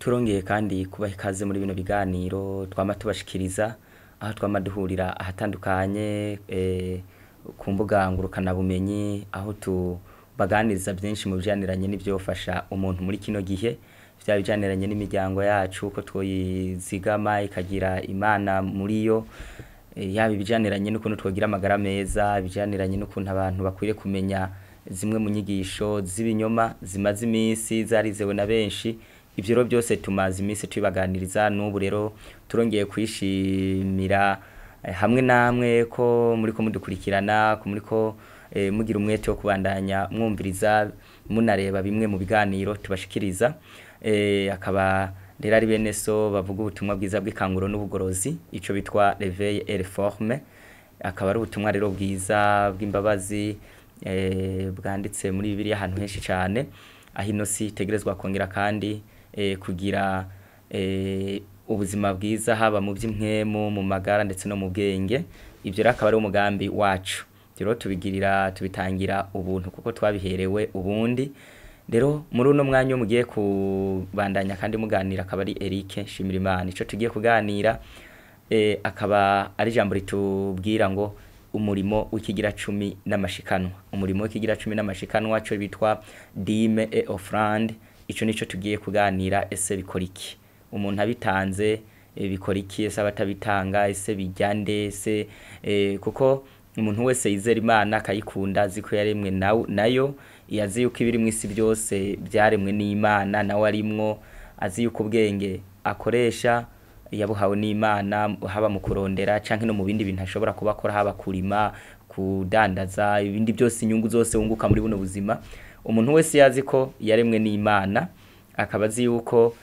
turongeye kandi kubaha ikaze muri bino biganiro twama tubashikiriza aho twama duhurira ahatandukanye ku mbuga ngurukana bumenyi aho tubaganiriza byinshi mu byaniranye n'ivyofasha umuntu muri kino gihe vya bijaniranye n'imiryango yacu ko twoyizigama ikagira imana muri yo yaba ibijaniranye n'ukuntu twogira amagara meza bijaniranye n'ukuntu abantu bakwiriye kumenya zimwe mu nyigisho z'ibinyoma zimaze iminsi zarizewe na benshi. Ivyo rero byose tumaze iminsi tubibaganiriza n'ubu rero turongeye kwishimira hamwe namwe ko muriko mudukurikirana ko muriko mugira umwete wo kubandanya mwumviriza munareba bimwe mu biganiro tubashikiriza akaba rero ari bene so bavuga ubutumwa bwiza bw'ikanguro n'ubugorozi ico bitwa réveil et réforme akaba ari ubutumwa rero bwiza bw'imbabazi bwanditse muri Bibiliya ahantu henshi cyane aho ino si tegerezwa kongera kandi kugira ubuzima bwiza haba mu by'impwemu mu magara ndetse no mu bwenge. Ivyo rero akaba ari umugambi wacu rero tubitangira ubuntu kuko twabiherewe ubundi. Rero muri uno mwanya mugiye kubandanya kandi muganira akaba ari Eric Shimirimana ico tugiye kuganira akaba ari jambo ritubwira ngo umurimo w'ikigira 10 n'amashikanwa. Umurimo w'ikigira 10 n'amashikanwa cyo bitwa dîme et offrande. Ico nico tugiye kuganira ese bikora iki umuntu abitanze bikora iki ese abatabitanga ese bijyande ese kuko umuntu wese yizera Imana akayikunda ziko yaremwe nayo yazi yuko ibiri mu isi byose byaremwe n'Imana nawe arimwo azi yuko ubwenge akoresha yabuhawe n'Imana haba mu kurondera canke no mu bindi bintu ashobora kubakora haba kurima kudandaza ibindi byose inyungu zose wunguka muri buno buzima. Umuntu wese yazi ko yaremwe n'Imana akabazi yuko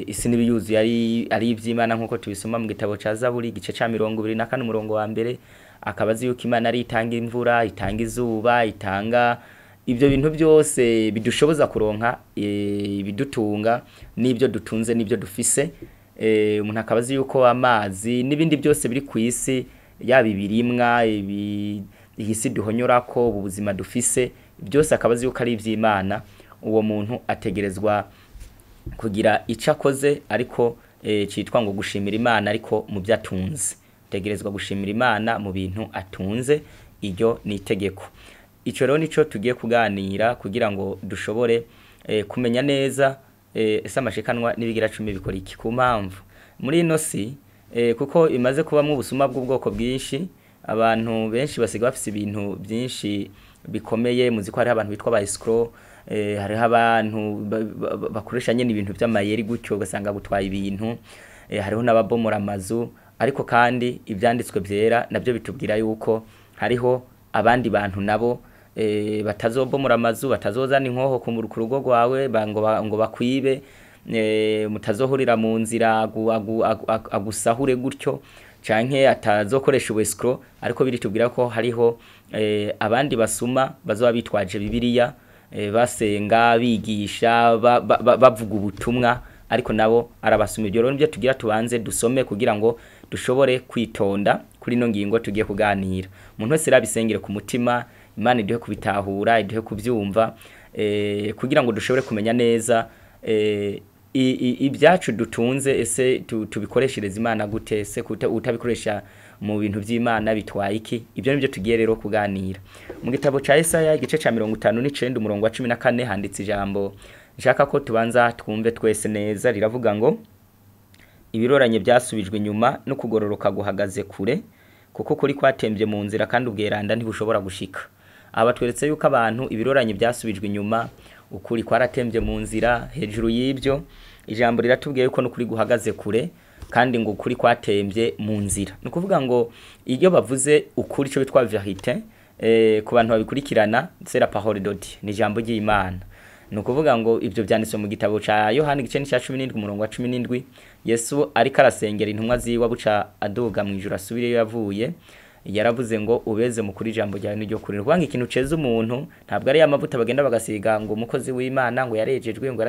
isi n'ibiyuzu ari ivy'Imana nkuko tubisoma mu gitabo ca Zaburi gice ca 24 umurongo wa mbere akabazi yuko Imana ari itanga imvura itanga izuba itanga ibyo bintu byose bidushoboza kuronka bidutunga n'ibyo dutunze n'ibyo dufise. Umuntu akabazi yuko amazi n'ibindi byose biri ku isi yaba ibirimwa ihisi duhonyorako ubuzima dufise byose akabazi yuko ari ivy'Imana. Uwo muntu ategerezwa kugira ico akoze ariko citwa ngo gushimira Imana ariko mu byatunze tegerezwa gushimira Imana mu bintu atunze. Iryo ni itegeko. Ico rero nico tugiye kuganira kugira ngo dushobore kumenya neza ese amashikanwa n'ibigira 10 bikora iki ku mpamvu muri ino si kuko imaze kubamwe ubusuma bw'ubwoko bwinshi. Abantu benshi basiga bafise ibintu byinshi bikomeye muziko hari abantu bitwa ba escrow hari abantu bakoresha nyene ibintu by'amayeri gutyo ugasanga gutwaye ibintu hariho n'ababomora amazu ariko kandi ibyanditswe byera nabyo bitubwira yuko hariho abandi bantu nabo batazobomora amazu batazozana inkoho ku rugo rwawe ngo bakwibe mutazohurira mu nzira agusahure gutyo canke atazokoresha escrow ariko biritubwira ko hariho abandi basuma bazoba bitwaje Bibiliya basenga bigisha bavuga ubutumwa ariko nabo arabasuma. Ibyo rero nibyo tugira tubanze dusome kugira ngo dushobore kwitonda kuri no ngingo tugiye kuganira. Umuntu wese rabisengere ku mutima Imana iduhe kubitahura iduhe kuvyumva kugira ngo dushobore kumenya neza ibyacu dutunze ese tubikoreshereza Imana gute ese utabikoresha mu bintu by'Imana bitwaye iki. Ibyo nibyo tugiye rero kuganira. Mu gitabo ca Yesaya igice ca 59 umurongo wa 14 handitse ijambo nshaka ko tubanza twumve twese neza riravuga ngo ibiroranye byasubijwe inyuma no kugororoka guhagaze kure kuko kuri kwatembye mu nzira kandi ubweranda ntibushobora gushika. Aba tweretse yuko abantu ibiroranye byasubijwe inyuma ukuri kwaratembye mu nzira. Hejuru y'ibyo ijambo riratubwiye yuko no kuri guhagaze kure kandi ngo ukuri kwatembye mu nzira. No kuvuga ngo iyo bavuze ukuri cyo bitwa vérité ku bantu babikurikirana c'est la parole de Dieu ni ijambo ry'Imana. No kuvuga ngo ibyo byanditswe mu gitabo ca Yohana gice cya 17 umurongo wa 17 Yesu ariko arasengera intumwa ziwe buca aduga mu ijuru asubire yavuye yaravuze ngo ubeze mu kuri ijambo ryawe n'iryo kuri. Rwanga ikintu ceza umuntu ntabwo ari amavuta bagenda bagasiga ngo umukozi w'Imana ngo yarejejwe ngo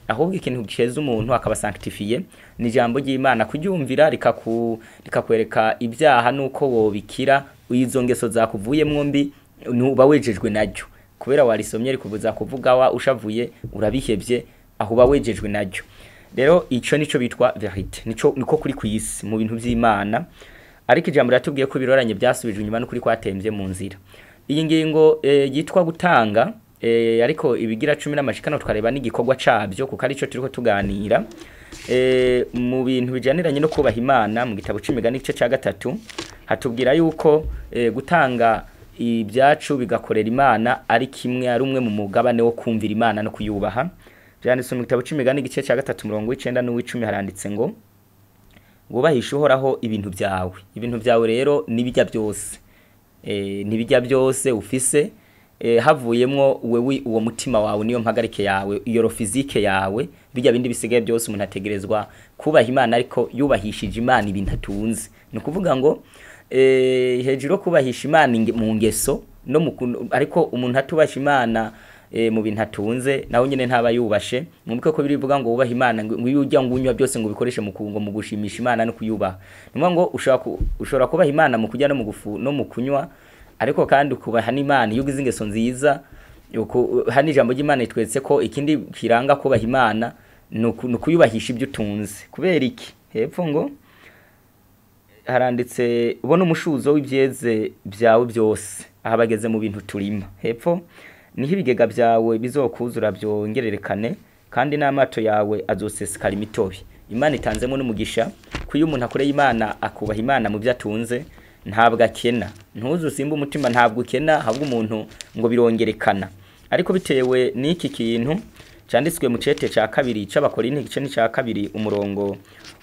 ahubwo ikintu ceza umuntu akaba sanctifié ni ijambo ry'Imana kuryumvira rikakwereka ibyaha nuko wobikira izo ngeso zakuvuyemwo mbi nuba wejejwe naryo kubera warisomye rikubuza kuvuga wa ushavuye urabihebye aho ba wejejwe naryo. rero ico nico bitwa verite, niko kuri kwisi mu bintu vy'Imana, ariko ijambo ratubwiye ko biroranye byasubijwe inyuma no kuri kwatemvye mu nzira. Iyi ngingo yitwa gutanga, ariko ibigira 10 n'amashikano twareba n'igikorwa cabyo kuko arico turiko tuganira mu bintu bijaniranye no kubaha Imana. Mu gitabo c'imigani igice ca 3 hatubwira yuko gutanga ibyacu bigakorera Imana ari kimwe, ari umwe mu mugabane wo kumvira Imana no kuyubaha. Byanditswe mu gitabo c'imigani igice ca 3 murongo w'9 n'uw'10 haranditse ngo wubahisha Uhoraho ibintu byawe rero nibijya byose, nibijya byose ufise, havuyemwo wewe uwo mutima wawe niyo mpagarike yawe, iyo fizike yawe, bijya bindi bisigaye byose umuntu ategerezwa kubaha Imana ariko yubahishije Imana ibintu atunze. Ni kuvuga ngo hejuru kubahisha Imana mu ngeso no ariko umuntu atubahisha Imana mu bintu atunze naho nyene ntaba yubashe. Mwumve ko birivuga ngo wubaha Imana, ngo ujya ngunywa byose ngo bikoreshe mu gushimisha Imana no kuyubaha. Nimwe ngo ushobora kubaha Imana mu kujya no mu gufu no mu kunywa, ariko kandi ukubaha n'Imana iyo ugize ingeso nziza. Hani ijambo ry'Imana itwetse ko ikindi kiranga kubaha Imana nukuyubahisha ibyo utunze. Kubera iki? Hepfo ngo haranditse ubona umushuzo w'ibyeze byawe byose aha bageze mu bintu turima. Hepfo niho ibigega byawe bizokuzura byongererekane kandi n'amato yawe azosesekara imitobe. Imana itanzemo n'umugisha ko iyo umuntu akoreye Imana akubaha Imana mu byo atunze ntabwo akena. Ntuzusimba umutima, ntabwo ukena, ahubwo umuntu ngo birongerekana. Ariko bitewe n'iki kintu cyanditswe mu cete ca 2 c'Abakorinto igice ni ca 2 umurongo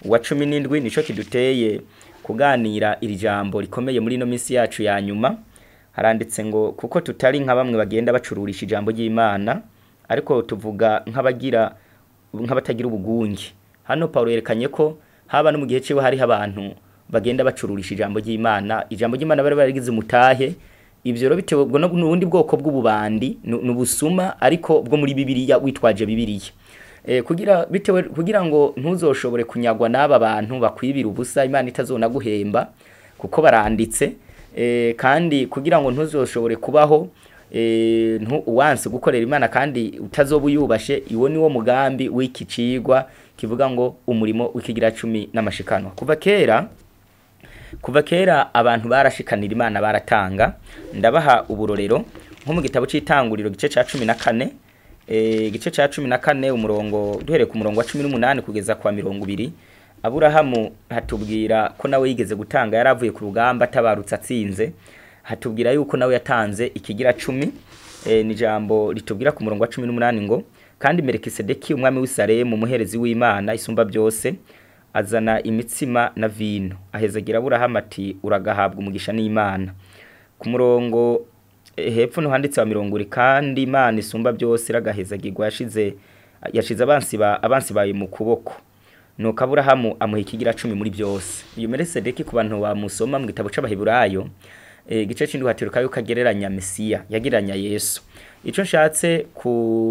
wa 17 nico kiduteye kuganira iri jambo rikomeye muri no minsi yacu ya nyuma. Haranditse ngo kuko tutari nka bamwe bagenda bacururisha ijambo ry'Imana, ariko tuvuga nk'abatagira ubugungi. Hano Paulo yerekanye ko haba no mu gihe ciwe hari abantu bagenda bacururisha ijambo ry'Imana. Ijambo ry'Imana bari barigize umutahe. Ivyo rero bitewe ubwo n'ubundi bwoko bw'ububandi n'ubusuma, ariko bwo muri Bibiliya witwaje Bibiliya. Kugira ngo ntuzoshobore kunyagwa n'aba bantu bakwibira ubusa, Imana itazona guhemba kuko baranditse. Kandi kugira ngo ntuzoshobore kubaho uwanse gukorera Imana kandi utazobuyubashe, iwo niwo mugambi w'iki cigwa kivuga ngo umurimo w'ikigira 10 n'amashikano. Kuva kera abantu barashikanira Imana, baratanga. Ndabaha uburorero nko mu gitabo c'Itanguriro gice ca 14, gice ca 14 umurongo duhere ku murongo wa 18 kugeza kwa 20. Aburahamu hatubwira ko nawe yigeze gutanga, yaravuye ku rugamba atabarutse atsinze. Hatubwira yuko nawe yatanze ikigira 10. Ni jambo litubwira ku murongo wa 18 ngo kandi Melikisedeki umwami w'Isalemu umuherezi w'Imana isumba byose azana imitsima na vino, ahezagira Aburahamu ati uragahabwa umugisha n'Imana. Ku murongo hepfo no handitse wa 20 kandi Imana isumba byose iragahezagirwa yashize abansi baye mu kuboko. Nuko Aburahamu amuha ikigira 10 muri byose. Uyu Melikisedeki ku bantu bamusoma mu gitabo c'Abaheburayo gice c'indwi hateruka yuko agereranya Mesiya, yagereranya Yesu. Ico nshatse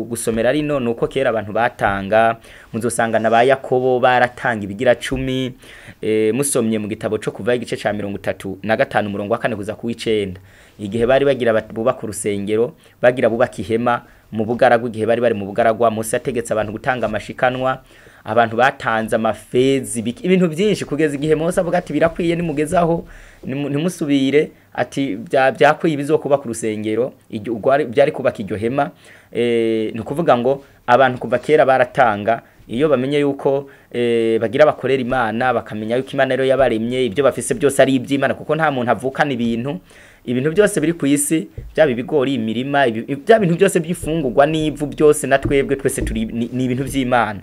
gusomera rino nuko kera abantu batanga, muzosanga na ba Yakobo baratanga ibigira 10. Musomye mu gitabo cyo kuva igice ca 35 umurongo wa 4 kuza ku 9, igihe bari bagira bubaka urusengero, bagira bubaka ihema mu bugaragwa. Igihe bari mu bugaragwa, Musa ategetse abantu gutanga amashikanwa. Abantu batanze amafezi, ibintu byinshi, kugeza igihe Mose avuga ati birakwiye nimugezaho ntimusubire, ati byakwiye bizokuba ku rusengero byari kubaka iryo hema. Ni kuvuga ngo abantu kuva kera baratanga iyo bamenye yuko bagira bakorera Imana, bakamenya yuko Imana rero yabaremye, ibyo bafise byose ari iby'Imana, kuko nta muntu avukana ibintu byose biri ku isi, byaba ibigori, imirima, bya bintu byose by'ifungurwa n'ivu byose, na twese turi ni ibintu by'Imana.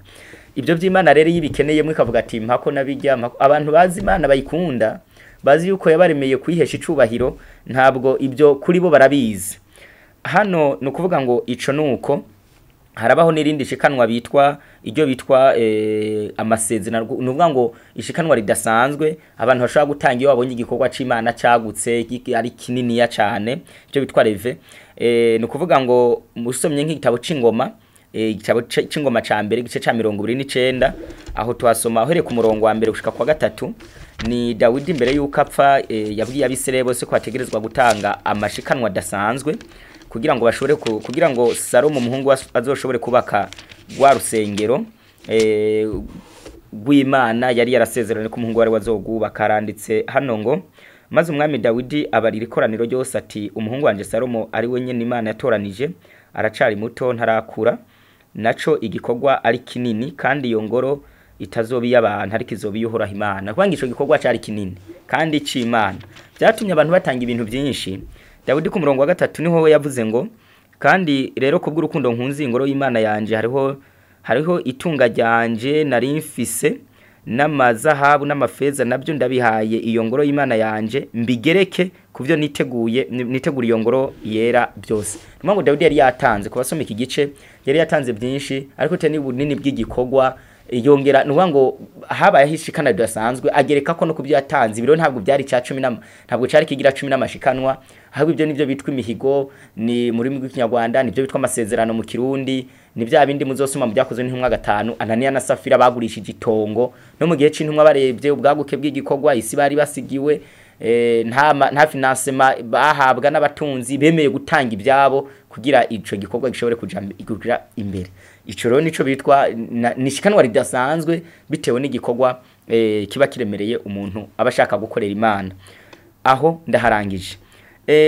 Ibyo by'Imana rero yibikeneye mwe kavuga ati mpako nabijya. Abantu bazi Imana bayikunda, bazi yuko yabaremeye kwihesha icubahiro, ntabwo ibyo kuri bo barabizi. Hano no kuvuga ngo ico nuko harabaho n'irindi shikanwa bitwa amasezerano. Nuvuga ngo ishikanwa ridasanzwe abantu bashobora gutanga iyo babonye igikorwa c'Imana cagutse ari kinini ya cyane, icyo bitwa reve. No kuvuga ngo musomye nk'igitabo c'Ingoma, igitabo c'Ingoma ca mbere gice ca 29, aho twasoma ahere ku murongo wa mbere gushika kwa 3, ni Dawidi mbere yuko apfa yabwiye abisirayeli bose ko bategerezwa gutanga amashikanwa dasanzwe kugira ngo bashobore kugira ngo Salomo umuhungu azoshobore kubaka rwa rusengero. rw'Imana yari yarasezeranye ko umuhungu wari wazogubaka. Aranditse hano ngo maze umwami Dawidi abarira ikoraniro ryose ati umuhungu wanje Salomo ari we nyene Imana yatoranije aracari muto ntarakura, naco igikorwa ari kinini kandi iyo ngoro itazobi y'abantu ariko izobi y'uhoraho Imana. Kwanga ico gikorwa cari kinini kandi c'Imana byatumye abantu batanga ibintu byinshi. Dawidi ku murongo wa 3 niho yavuze ngo kandi rero kubw'urukundo nkunzi ingoro y'Imana yanje hariho itunga ryanje nari mfise n'amazahabu n'amafeza nabyo ndabihaye iyo ngoro y'Imana yanje mbigereke kuvyo nitegura iyo ngoro yera byose. Niyo Dawidi yari yatanze kubasoma iki gice, yari yatanze byinshi ariko te ni bunini bw'igikorwa yongera nuvuga ngo habaye hishikana dasanzwe agereka ko no kubyo yatanze ibiro ntabwo byari cya 10 ntabwo cyari kigira 10 n'amashikanwa, ahubwo ibyo nivyo bitwa imihigo ni muri rw'ikinyarwanda, nivyo bitwa amasezerano mu Kirundi, ni bya bindi muzosoma mu byakozwe n'intumwa 5 Ananiya na Safira bagurishije itongo no mu gihe c'intumwa barebye ubwaguke bw'igikorwa isi bari basigiwe nta financement bahabwa n'abatunzi bemeye gutanga ibyabo kugira ico gikorwa gishobore kuja imbere. Ico rero nico bitwa nishikanwa ridasanzwe bitewe n'igikorwa kiba kiremereye umuntu abashaka gukorera Imana. Aho ndaharangije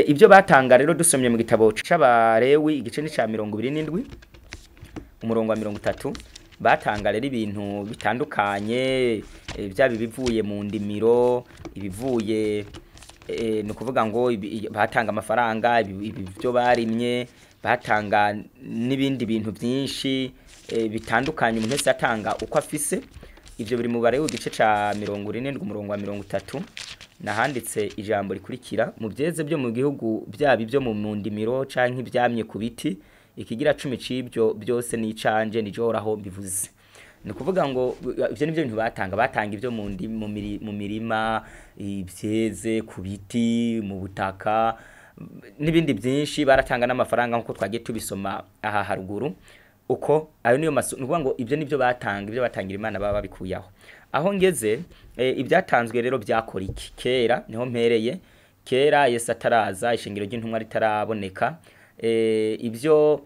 ibyo batanga rero dusomye mu gitabo c'Abalewi igice ni ca 27 umurongo wa 30 batanga rero ibintu bitandukanye byabi bivuye mu ndimiro, ibivuye no kuvuga ngo batanga amafaranga ibyo barimye, batanga n'ibindi bintu byinshi bitandukanye umuntu wese atanga uko afise. Ivyo biri mu Balewi igice ca 47 umurongo wa 30 nahanditse ijambo rikurikira mu byeze byo mu gihugu byabi byo mu ndimiro canke ibyamye ku biti ikigira 10 cibyo byose ni canje nijoraho bivuze. Ni kuvuga ngo ivyo nivyo bintu batanga ivyo mu mirima, ibyeze ku biti, mu butaka n'ibindi byinshi. Baratanga n'amafaranga nkuko twagiye tubisoma aha haruguru uko ayo niyo nuvuga ngo ivyo nivyo batangira Imana baba babikuyaho. Aho ngeze ibyatanzwe rero byakora iki kera niho mpereye kera Yesu ataraza ishingiro ry'intumwa ritaraboneka. Ibyo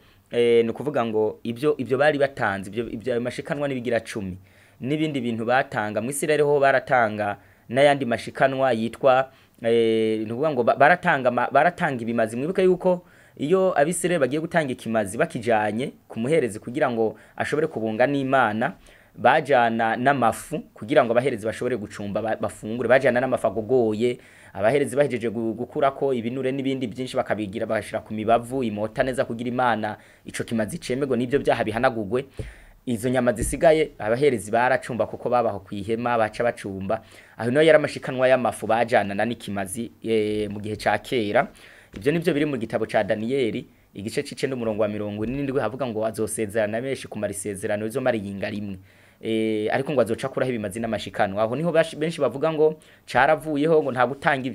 no kuvuga ngo ibyo bari batanze ibyo mashikanwa nibigira 10 n'ibindi bintu batanga mu Isirayeli ho baratanga n'ayandi mashikanwa yitwa no kuvuga ngo baratanga ibimazi. Mwibuka yuko iyo Abisirayeli bagiye gutanga ikimazi bakijanye ku muherezi kugira ngo ashobore kubunga n'Imana, bajana n'amafu kugira ngo abaherezi bashobore gucumba bafungure, bajana n'amafu agogoye. Abaherezi bahejeje gukurako ibinure n'ibindi byinshi bakabigira bashira ku mibavu imota neza kugira Imana ico kimazi cemego n'ibyo byaha bihanagugwe. Izo nyama zisigaye abaherezi baracumba kuko babaho kwihema baca bacumba. Aho no yari amashikanwa y'amafu bajana na n'ikimazi mu gihe ca kera. Ibyo nivyo biri mu gitabo ca Daniyeli igice cice n'umurongo wa 47 havuga ngo azosezerana benshi kumara isezerano izo mari yinga rimwe. Ariko ngo azoca kuraho ibimazi n'amashikanwa. Aho niho benshi bavuga ngo caravuyeho ngo nta gutanga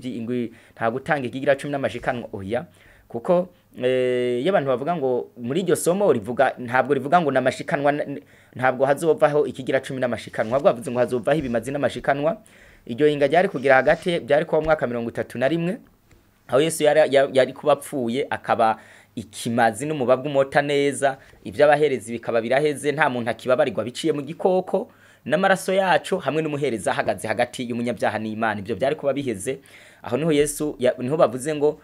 nta gutanga ikigira 10 n'amashikanwa oya, kuko y'abantu bavuga ngo muri iryo somo rivuga ntabwo rivuga ngo n'amashikanwa ntabwo hazovaho ikigira 10 n'amashikanwa, ahubwo bavuze ngo hazovaho ibimazi n'amashikanwa. Iryo hinga ryari kugira hagati byari ko mu mwaka 31 aho Yesu yari kubapfuye akaba ikimazi n'umubabwa umota neza, iby'abaherezi bikaba biraheze nta muntu akibabarirwa biciye mu gikoko n'amaraso yacu hamwe n'umuhereza ahagaze hagati y'umunyabyaha n'Imana. Ibyo byari kuba biheze. Aho niho Yesu niho bavuze ngo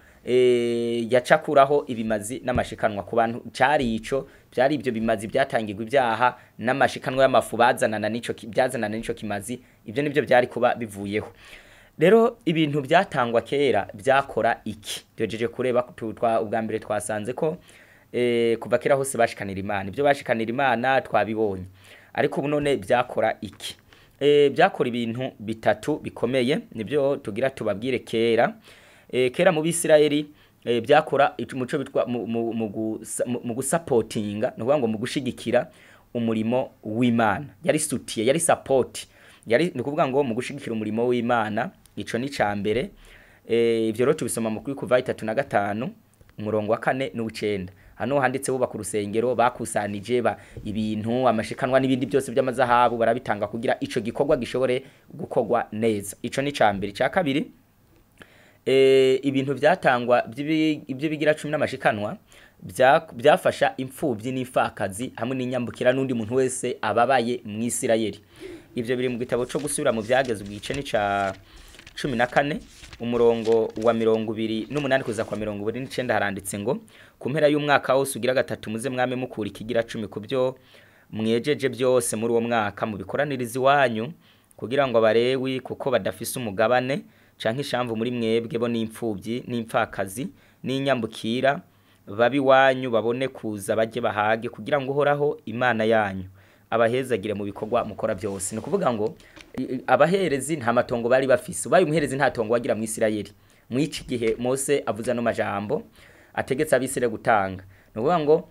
yacakuraho ibimazi n'amashikanwa ku bantu cyari ico byari ibyo bimazi byatangirwa ibyaha n'amashikanwa y'amafu byazanana n'ico kimazi. Ibyo nibyo byari kuba bivuyeho. Rero ibintu byatangwa kera byakora iki? Dojeje kureba ubwa mbere twasanze ko kuva kera hose bashikanira Imana. Ibyo bashikanira Imana twabibonye. Ariko ubu none byakora iki? Byakora ibintu bitatu bikomeye nibyo tugira tubabwire kera. Kera mu Bisirayeli byakora umuco bitwa mu gusupportinga, no kuvuga ngo mu gushigikira umurimo w'Imana. Yari soutien, yari support. Yari no kuvuga ngo mu gushigikira umurimo w'Imana. Ico ni cambere. Ivyo rero tubisoma mu Kuva 3:5 umurongo wa 4 n'u9. Hano handitse bubaka urusengero bakusanije ibintu amashikanwa n'ibindi byose by'amazahabu barabitanga kugira ico gikorwa gishobore gukogwa neza. Ico ni cambere. Cya kabiri ibintu byatangwa ibyo bigira 10 n'amashikanwa byafasha imfubyi n'imfakazi hamwe n'inyambukira n'undi muntu wese ababaye mu Isirayeli. Ivyo biri mu gitabo cyo gusubira mu byagezwe igice ni ca 14 umurongo wa 28 kuza kwa 29 haranditse ngo ku mpera y'umwaka wose ugira gatatu muze mwame mukura ikigira 10 kubyo mwejeje byose muri uwo mwaka mu bikoraniriza iwanyu kugira ngo abarewi kuko badafise umugabane canke ishamvu muri mwebwe bo n'imfubyi n'imfakazi n'inyambukira babi wanyu babone kuza baje bahage kugira ngo uhoraho Imana yanyu abahezagire mu bikorwa mukora byose. No kuvuga ngo abaherezi nta matongo bari bafise, ubaye umuherezi nta tongo wagira mu Isirayeli. Mwici gihe Mose avuza no majambo ategetse abisire gutanga. No kuvuga ngo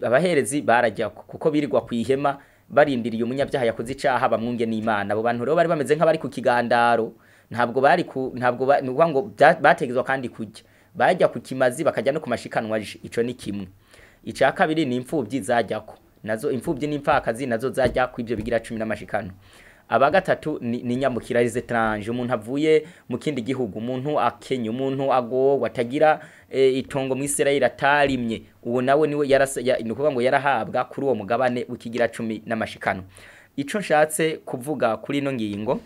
abaherezi barajya kuko birirwa kwihema barindiriye umunyabyaha yakoze icaha bamwunge n'Imana. Abo bantu rero bari bameze nk'abari ku kigandaro, ntabwo nuvuga ngo bategezwa kandi kujya bajya ku kimazi bakajya no ku mashikanwa. Ico ni kimwe. Ica kabiri ni imfubyi zajyako nazo, imfubyi n'imfakazi nazo zajya ku ibyo bigira 10 n'amashikano. Aba gatatu ni nyambukira les étrangers, umuntu avuye mu kindi gihugu, umuntu akenye, umuntu ago watagira itongo mu Isirayeli atarimye, uwo nawe niwe nukuvuga ngo yarahabwa kuri uwo mugabane ukigira 10 n'amashikano. Ico nshatse kuvuga kuri ino ngingo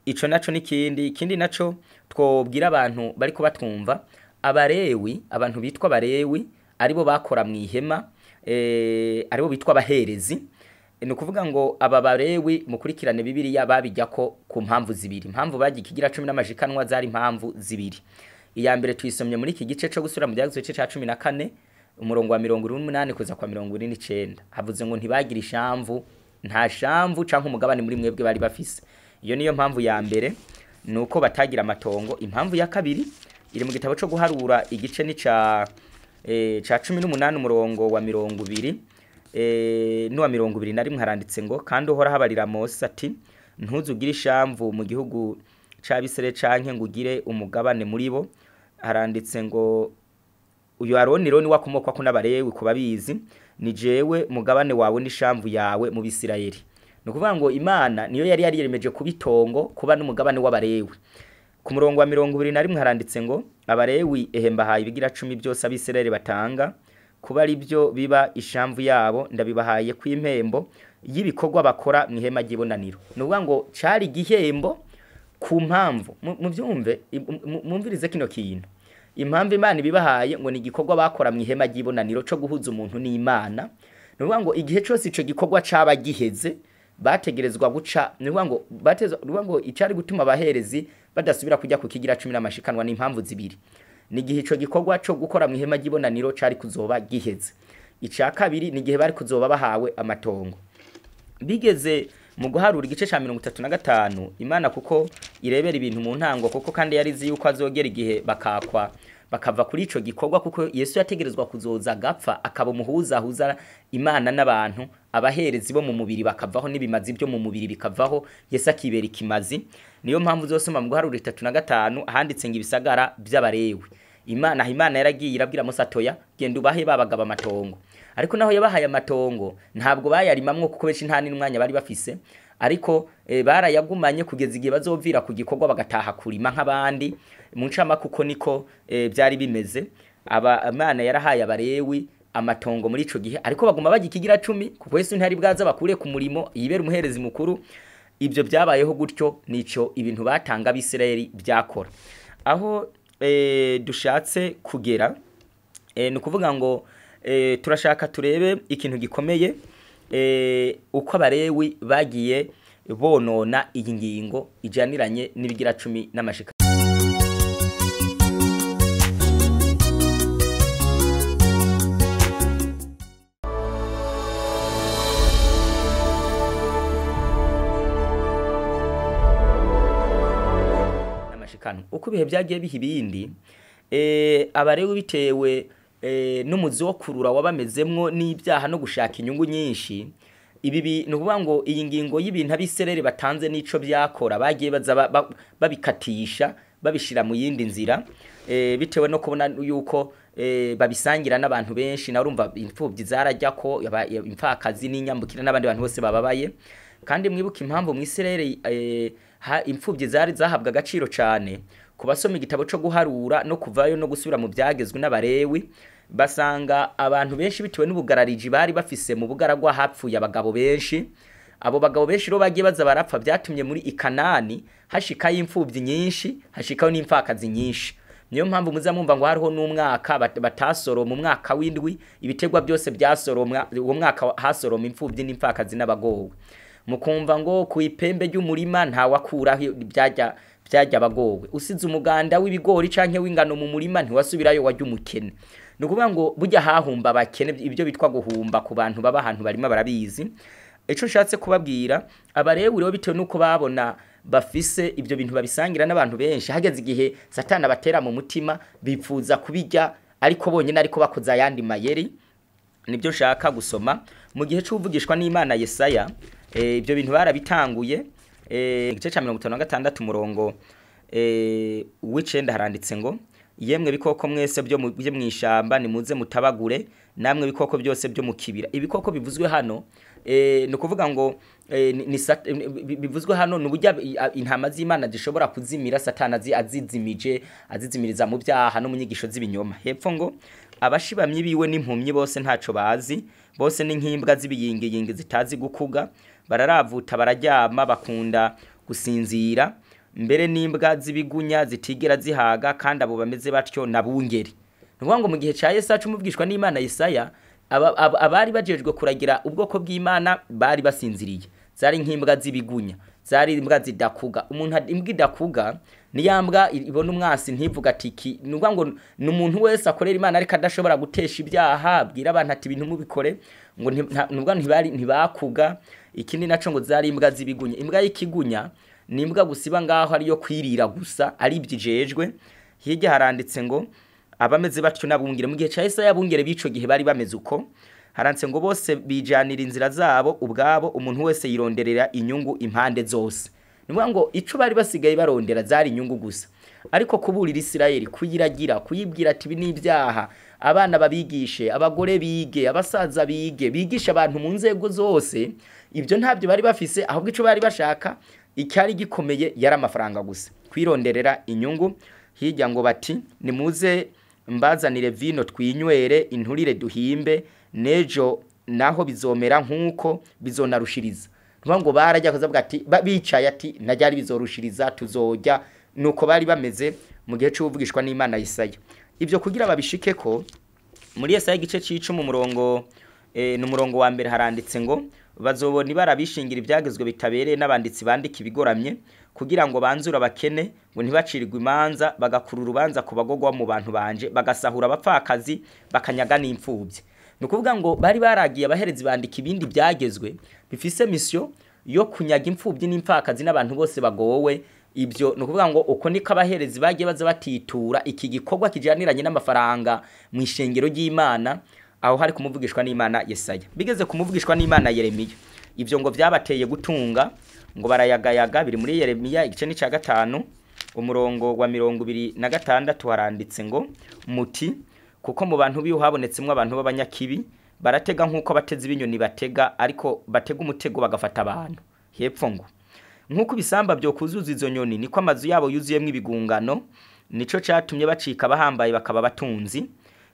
ico naco ikindi naco twobwira abantu bari kubatwumva, abarewi, abantu bitwa abarewi aribo bakora mu ihema, aribo bitwa abaherezi. Ni kuvuga ngo aba barewi mukurikirane Bibiliya babijyako ku mpamvu zibiri. Impamvu bagikigira 10 n'amashikanwa zari impamvu zibiri. Iya mbere tuyisomye muri iki gice cyo gusura mu byagezwe cya 14 umurongo wa 28 kuza kwa 29 havuze ngo ntibagira ishamvu, nta shamvu canke umugabane muri mwebwe bari bafise. Iyo niyo mpamvu ya mbere, nuko batagira amatongo. Impamvu ya kabiri iri mu gitabo cyo guharura igice ni ca 18 umurongo wa 20 n'uwa 21 haranditse ngo kandi uhora habarira Mose ati ntuzugire ishamvu mu gihugu c'abisere canke ngo ugire umugabane muri bo. Haranditse ngo uyu Aroni roni wakomoka ko n'abarewi kubabizi ni jewe mugabane wawe n'ishamvu yawe mu Bisirayeli. Nukuvuga ngo Imana niyo yari yariyemeje kubitongo kuba n'umugabane w'abarewi. Ku murongo wa 21 haranditse ngo abarewi ehembahaye ibigira 10 byose abisirayeli batanga kuba ari byo biba ishamvu yabo ndabibahaye ku impembo y'ibikorwa bakora mu ihema ry'ibonaniro. Nukuvuga ngo cari gihembo ku mpamvu mu byumve mumvirize kino kintu. Impamvu Imana ibibahaye ngo ni igikorwa bakora mu ihema ry'ibonaniro cyo guhuza umuntu n'Imana. Nukuvuga ngo igihe cyose ico gikorwa caba giheze bategerezwa guca, nukuvuga ngo icari gutuma abaherezi badasubira kujya ku kigira 10 n'amashikanwa n'impamvu zibiri. Ni gihe ico gikorwa cyo gukora mu ihema ry'ibonaniro cari kuzoba giheze. Ica kabiri ni gihe bari kuzoba bahawe amatongo. Bigeze mu guharura igice ca 35 Imana kuko irebera ibintu mu ntango kuko kandi yarizi yuko azogera igihe bakava kuri ico gikorwa kuko Yesu yategerezwa kuzoza gapfa akaba umuhuza Imana n'abantu, abaherezi bo mu mubiri bakavaho n'ibimazi byo mu mubiri bikavaho, Yesu akibera ikimazi. Niyo mpamvu zosoma mu guharura 35 handitse ngo ibisagara by'abarewi. Imana yaragiye irabwira Mose atoya genda ubahe babagaba amatongo. Ariko naho yabahaye amatongo ntabwo bayarimamwo kuko benshi nta n'umwanya bari bafise, ariko barayagumanye kugeza igihe bazovira ku gikorwa bagataha kurima nk'abandi. Mu ncama kuko niko byari bimeze. Imana yarahaye abarewi amatongo muri ico gihe, ariko baguma bagikigira 10 kuko Yesu ntari bwaza bakure ku murimo yibera umuherezi mukuru. Ibyo byabayeho gutyo, nico ibintu batanga abisirayeli byakora. Aho dushatse kugera ni kuvuga ngo turashaka turebe ikintu gikomeye uko abarewi bagiye bonona iyi ngingo ijaniranye n'ibigira 10 n'amashika. Uko bihe byagiye biha ibindi abarewi bitewe n'umuzi wo kurura wabamezemwo n'ibyaha no gushaka inyungu nyinshi. Ibi nukuvuga ngo iyi ngingo y'ibintu abiserere batanze n'ico byakora bagiye baza babikatisha babishira mu yindi nzira bitewe no kubona yuko babisangira n'abantu benshi. Na urumva imfubyi zarajya ko imfakazi n'inyambukira n'abandi bantu bose bababaye. Kandi mwibuka impamvu mu Isirayeli imfubyi zari zahabwa agaciro cyane basoma igitabo cyo guharura no kuvayo no gusubira mu byagezwe n'abarewi basanga abantu benshi bitewe n'ubugarariji bari bafise mu bugaragwa hapfuye abagabo benshi. Abo bagabo benshi ro bagiye baza barapfa, byatumye muri Ikanani hashikayo imfubyi nyinshi, hashikayo n'imfakazi nyinshi. Niyo mpamvu muzamumva ngo hariho n'umwaka batasoroma, mu mwaka w'indwi ibitegwa byose byasoromwa, uwo mwaka hasoroma imfubyi n'imfakazi n'abagowe. Mukumva ngo ku ipembe ry'umurima nta wakuraho byajya abagowe, usize umuganda w'ibigori canke w'ingano mu murima ntiwasubirayo wajya umukene. Nukuvuga ngo burya hahumba abakene, ibyo bitwa guhumba ku bantu baba ahantu barima barabizi. Ico nshatse kubabwira abarewi rero bitewe nuko babona bafise ibyo bintu babisangira n'abantu benshi, hageze igihe Satani abatera mu mutima bipfuza kubijya ariko bonyine ariko bakoze ayandi mayeri. Nibyo nshaka gusoma mu gihe c'uvugishwa n'Imana Yesaya. Ibyo bintu barabitanguye igice ca 56 umurongo w'icenda haranditse ngo yemwe bikoko mwese byo mwishamba nimuze mutabagure, namwe bikoko byose byo mu kibira. Ibikoko bivuzwe hano no kuvuga ngo bivuzwe hano n'ubujya intama z'Imana zishobora kuzimira Satani azizimiriza mu byaha no mu nyigisho z'ibinyoma. Hepfo ngo abashibamye biwe n'impumyi bose ntaco bazi, bose n'inkimbwa z'ibiyingiyingi zitazi gukuga, bararavuta bararyama bakunda gusinzira, mbere n'imbwa z'ibigunya zitigera zihaga, kandi abo bameze batyo nabungeri. Nuvuga ngo mu gihe ca Yesaya cumuvugishwa n'Imana Yesaya, abari bajejwe kuragira ubwoko bw'Imana bari basinziriye, zari nk'imbwa z'ibigunya, zari imbwa zidakuga. Umuntu imbwa idakuga ni yambwa ibona umwasi ntivuga ati nuvuga ngo n'umuntu wese akorera Imana ariko adashobora gutesha ibyaha, abwira abantu ati ibintu mubikore, ngo nuvuga ntibakuga. Ikindi naco ngo zari imbwa z'ibigunya. Imbwa y'ikigunya ni imbwa gusiba ngaho ariyo kwirira gusa, ari ibyijejwe. Hirya haranditse ngo abameze batyo nabungire. Mu gihe ca Yesaya abungere bico gihe bari bameze uko, haranditse ngo bose bijanira inzira zabo ubwabo, umuntu wese yironderera inyungu impande zose. Nivuga ngo ico bari basigaye barondera zari inyungu gusa, ariko kuburira Isirayeli kuyiragira, kuyibwira ati ibi n'ibyaha, abana babigishe, abagore bige, abasaza bige, bigisha abantu mu nzego zose, ibyo ntabyo bari bafise. Ahubwo ico bari bashaka icyari gikomeye yari amafaranga gusa, kwironderera inyungu. Hirya ngo bati nimuze mbazanire vino twinywere, inturire duhimbe, nejo naho bizomera nkuko bizonarushiriza. Nuvuga ngo barajya kuzavuga ati bicaye ati najyari bizorushiriza tuzojya. Nuko bari bameze mu gihe c'uvugishwa n'Imana Yesaya. Ibyo kugira babishike ko muri Yesaya igice c'10 n'umurongo wa mbere haranditse ngo bazobona ibara bishingira ibyagezwe bitabereye n'abanditsi bandika ibigoramye, kugira ngo banzura abakene ngo ntibacirirwe imanza, bagakura urubanza ku bagogwa mu bantu banje, bagasahura abapfakazi bakanyaga n'imfubyi. Nukuvuga ngo bari baragiye abaherezi bandika ibindi byagezwe bifise mission yo kunyaga imfubyi n'impfakazi n'abantu bose bagowe. Ibyo nukuvuga ngo uko niko abaherezi bagiye baza batitura iki gikorwa kijaniranye n'amafaranga mu ishengero ry'Imana. Aho hari kumuvugishwa n'Imana Yesaya. Bigeze kumuvugishwa n'Imana Yeremiya, ibyo ngo byabateye gutunga, ngo barayagayaga. Biri muri Yeremiya igice ni ca 5 umurongo wa 26 haranditse ngo muti kuko mu bantu biho habonetsemwe abantu b'abanyakibi, baratega nkuko bateze ibinyoni batega, ariko batega umutego bagafata abantu. Hepfo ngo nkuko bisamba byo kuzuza izo nyoni, niko amazu yabo yuzuyemwe ibigungano, nico catumye bacika bahambaye bakaba batunzi.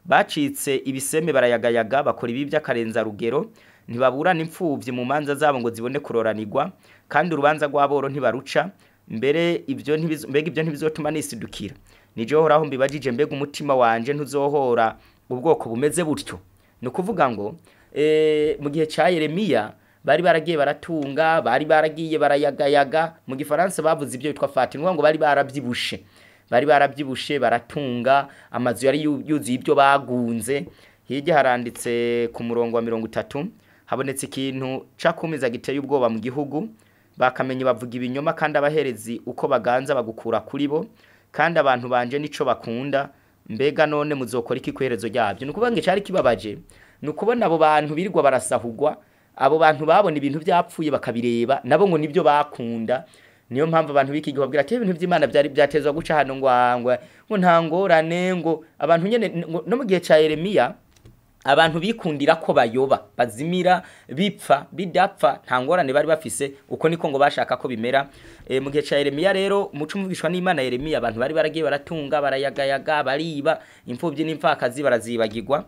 Bacitse ibiseme barayagayaga, bakora ibi by'akarenza rugero, ntibaburana imfubyi mu manza zabo ngo zibone kuroranirwa, kandi urubanza rw'aboro ntibaruca. Mbere ibyo ntibizotuma nisidukira. Nije horaho mbibajije, mbega umutima wanje ntuzohora ubwoko bumeze butyo. Nukuvuga ngo mu gihe ca Yeremiya bari baragiye baratunga, bari baragiye barayagayaga. Mu Gifaransa bavuze ibyo bitwa fati, ngo bari barabyibushe. Bari barabyibushe baratunga, amazu yari yuzuye ibyo bagunze. Hirya haranditse ku murongo wa 30 habonetse ikintu cakumiza giteye ubwoba mu gihugu, bakamenye bavuga ibinyoma, kandi abaherezi uko baganza bagukura kuri bo, kandi abantu banje nico bakunda. Mbega none muzokora iki kwerezo ryabyo? Nukuvuga ngo cyari kibabaje nukubona abo bantu birirwa barasahugwa, abo bantu babona ibintu byapfuye bakabireba nabo ngo nibyo bakunda. Niyo mpamvu abantu biki gihobwira ati ibintu by'Imana byari byatezwa guca hano ngo ntangorane, ngo abantu nyene no mu gihe ca Yeremiya abantu bikundira ko bayoba bazimira bipfa bidapfa nta ngorane bari bafise uko niko ngo bashaka ko bimera. Mu gihe ca Yeremiya rero umuco umuvugishwa n'Imana Yeremiya abantu bari baragiye baratunga barayagayaga bariba imfuvyi n'impfakazi barazibagirwa.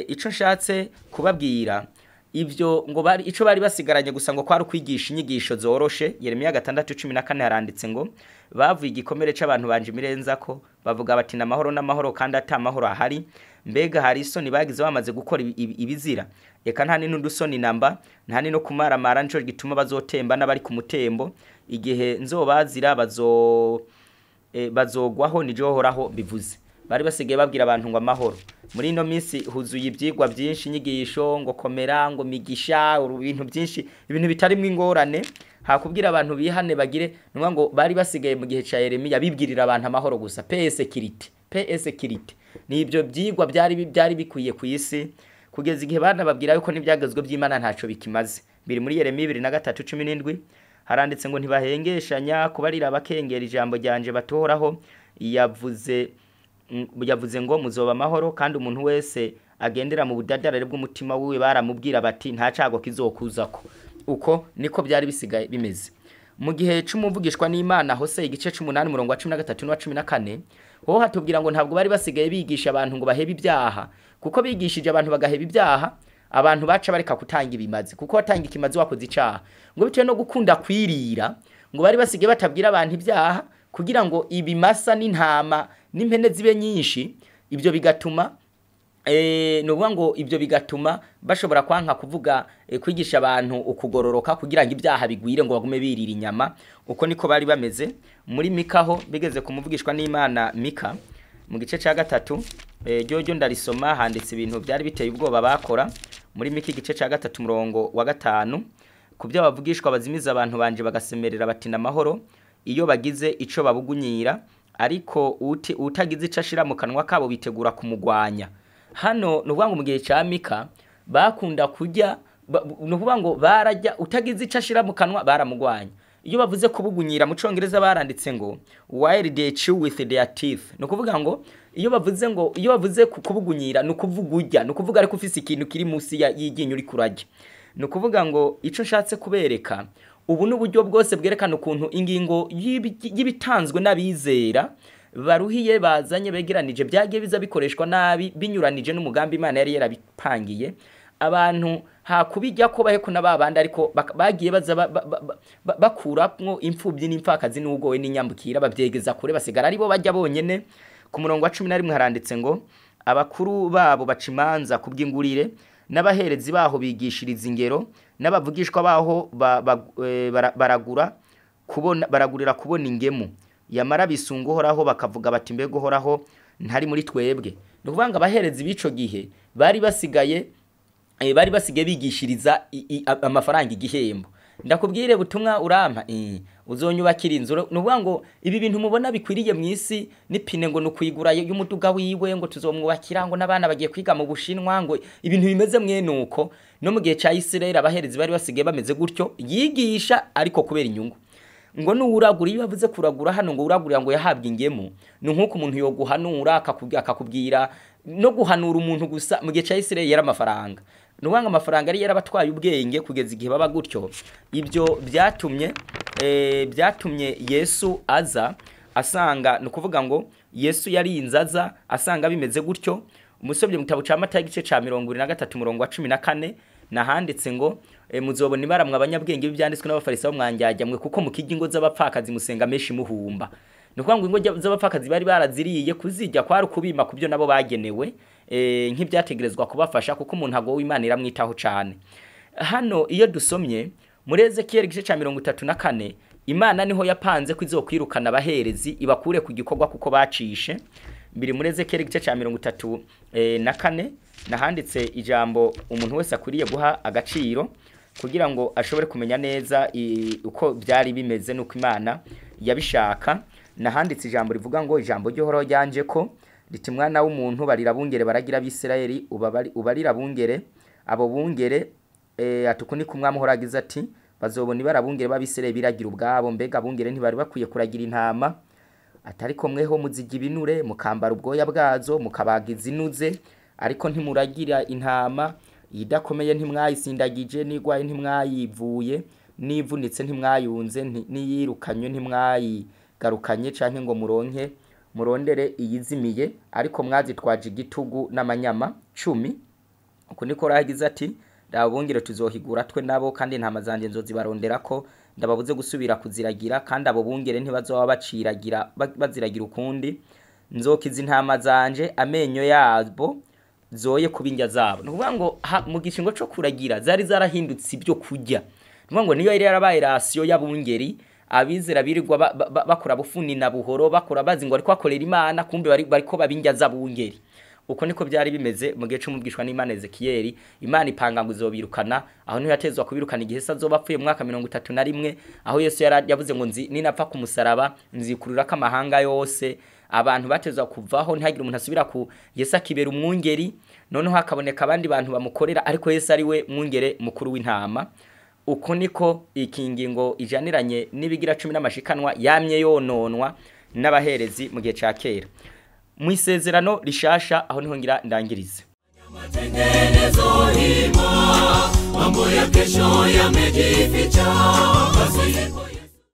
Ico nshatse kubabwira ivyo ngo bari ico bari basigaranye gusa ngo kwari kwigisha inyigisho zoroshe. Yeremiya 6:14 haranditse ngo bavuye igikomere c'abantu banje mirenza ko bavuga bati n'amahoro n'amahoro kandi atamahoro ahari, mbega hari isoni bagize bamaze gukora ibizira, eka nta n'indusoni namba nta no kumaramara nico gituma bazotemba n'abari ku mutembo, igihe nzobazira bazogwaho nije horaho bivuze. Bari basigaye babwira abantu ngo amahoro. Muri ino minsi huzuye ibyigwa byinshi inyigisho ngo komera ngo migisha ibintu byinshi ibintu bitarimo ingorane hakubwira abantu bihane bagire nwa ngo bari basigaye mu gihe ca Yeremiya bibwirira abantu amahoro gusa PS security nibyo byigwa byari bikwiye ku isi kugeza igihe bana babwira yuko n'ibyagezwe by'Imana ntaco bikimaze. Biri muri Yeremiya 2:3-17 haranditse ngo ntibahengeshanya kubarira abakengera ijambo ryanje batoraho, yavuze ngo muzoba amahoro kandi umuntu wese agendera mu budadarare bw'umutima wiwe baramubwira bati nta cago kizokuzako. Uko niko byari bisigaye bimeze mu gihe c'umuvugishwa n'Imana Hose igice 8:13-14 ho hatubwira ngo ntabwo bari basigaye bigisha abantu ngo bahebe ibyaha, kuko bigishije abantu bagaheba ibyaha abantu baca bareka kutanga ibimazi, kuko watanga ikimazi wakoze icaha. Ngo bitewe no gukunda kwirira ngo bari basigaye batabwira abantu ibyaha kugira ngo ibimasa n'intama n'impene zibe nyinshi. Ibyo bigatuma nuvuga ngo ibyo bigatuma bashobora kwanka kuvuga kwigisha abantu ukugororoka kugira ngo ibyaha bigwire ngo bagume birira inyama. Uko niko bari bameze. Muri Mikaho bigeze kumuvugishwa n'Imana Mika mu gice ca 3 ryo ndarisoma handitse ibintu byari biteye ubwoba bakora. Muri Mika igice ca 3 murongo wa 5 kubyo bavugishwa bazimiza abantu banje bagasemerera bati n'amahoro iyo bagize ico babugunyira, ariko utagize ico ashira mu kanwa kabo bitegura kumugwanya. Hano nuvuga ngo mu gihe ca Mika bakunda kujya nuvuga ngo barajya utagize ico ashira mu kanwa baramugwanya. Iyo bavuze kubugunyira mu Congereza baranditse ngo while they chew with their teeth, no kuvuga ngo iyo bavuze kubugunyira no kuvuga urya, no kuvuga ariko ufise ikintu kiri musi y'iginyo uri kurajya. No kuvuga ngo ico nshatse kubereka ubu n'uburyo bwose bwerekana ukuntu ingingo y'ibitanzwe n'abizera baruhiye bazanye begeranije byagiye biza bikoreshwa nabi binyuranije n'umugambi Imana yari yarabipangiye. Abantu hakubijya ko bahe kuna babandi ariko bagiye baza bakuramwo imfubyi n'impfakazi n'ugowe n'inyambukira babyegeza kure basigara aribo bajya bonyene. Ku murongo wa 11 haranditse ngo abakuru babo bacimanza kubw'ingurire n'abaherezi baho bigishiriza ingero n'abavugishwa baho baragurira kubona ingemu yamara bisungo horaho bakavuga bati mbego horaho ntari muri twebwe. No kuvanga abaherezi bico gihe bari basigaye bigishiriza amafaranga igihembo. Ndakubwire butumwa urampa uzonyubakira inzu. Nuvuga ngo ibi bintu mubona bikwiriye mu isi nipine ngo nukwigura y'umuduga wiwe ngo tuzomwubakira ngo nabana bagiye kwiga mu Bushinwa ngo ibintu bimeze mwenuko. No mu gihe ca Isirayeli abaherezi bari basigaye bameze gutyo yigisha ariko kubera inyungu. Ngo nuuragura iyo bavuze kuragura hano ngo uragurira ngo yahabwa ingemu no nkuko umuntu yo guhanura akakubwira no guhanura umuntu gusa. Mu gihe ca Isirayeli yari amafaranga, nuvuga ngo amafaranga ari yarabatwaye ubwenge kugeza igihe baba gutyo. Ibyo byatumye Yesu aza asanga, no kuvuga ngo Yesu yari inzaza asanga bimeze gutyo. Umusomye mu gitabo ca Matayo igice ca 23 murongo wa 14 nahanditse ngo muzobona ibaramwe abanyabwenge b'ibyanditswe n'abafarisayo mwanjyajya mwe kuko mukijya ingo z'abapfakazi musenga meshi muhumba. No kuvuga ngo ingo z'abapfakazi bari baraziriye kuzijya kwari kubima kubyo nabo bagenewe nk'ibyategerezwa kubafasha kuko umuntu ago w'Imana iramwitaho cyane. Hano iyo dusomye muri Ezekiel igice ca 34 Imana niho yapanze kwizokwirukana abaherezi ibakure ku gikorwa kuko bacishe. Biri muri Ezekiel igice ca 34 nahanditse ijambo umuntu wese akwiriye guha agaciro kugira ngo ashobore kumenya neza uko byari bimeze nuko Imana yabishaka. Nahanditse ijambo rivuga ngo ijambo ryohoro ryanje ko riti mwana w'umuntu barira bungere baragira abisirayeli ubarira bungere abo bungere atukuni kumwami horagize ati bazobona ibarabungere babisirayeli biragira ubwabo. Mbega bungere ntibari bakwiye kuragira intama atari ko mweho muziga ibinure mukambara ubwoya bwazo mukabaga izinuze ariko ntimuragira intama idakomeye ntimwayisindagije nigwaye ntimwayivuye nivunitse ntimwayunze niyirukanywe ntimwayigarukanye canke ngo murondere iyizimiye ariko mwazitwaje igitugu n'amanyama 10 uko niko ragize ati ndabungire tuzohigura twe nabo kandi intama zanje nzozibarondera ko ndababuze gusubira kuziragira kandi abo bungere ntibazoba baciragira baziragira ukundi nzokiza intama zanje amenyo yabo zoye kubinjya zabo nukuvuga ngo mu gishingo cyo kuragira zari zarahindutse ibyo kurya nukuvuga ngo niyo yari yarabaye rasiyo y'abungeri abizera birirwa bakora bufuni na buhoro bakora bazi ngo ariko akorera Imana kumbe bariko babinjya zabungeri uko niko byari bimeze mu gihe cy'umubwishwa n'Imana Ezekiyeli Imana ipanga ngo izobirukana aho niho yatezwa kubirukana igihe azobapfuye mu mwaka 31 aho Yesu yavuze ngo ninapfa ku musaraba nzikurura kamahanga yose abantu batezwa kuvaho ntihagire umuntu asubira ku Yesu akibera umwungeri noneho hakaboneka abandi bantu bamukorera ariko Yesu ari we mwungere mukuru w'intama uko niko ikingingo ijaniranye nibigira 10 n'amashikanwa yamye yononwa n'abaherezi mu gihe ca kera mu isezerano rishasha aho niho ngira ndangirize matengenezo hima mambo ya kesho yamejificha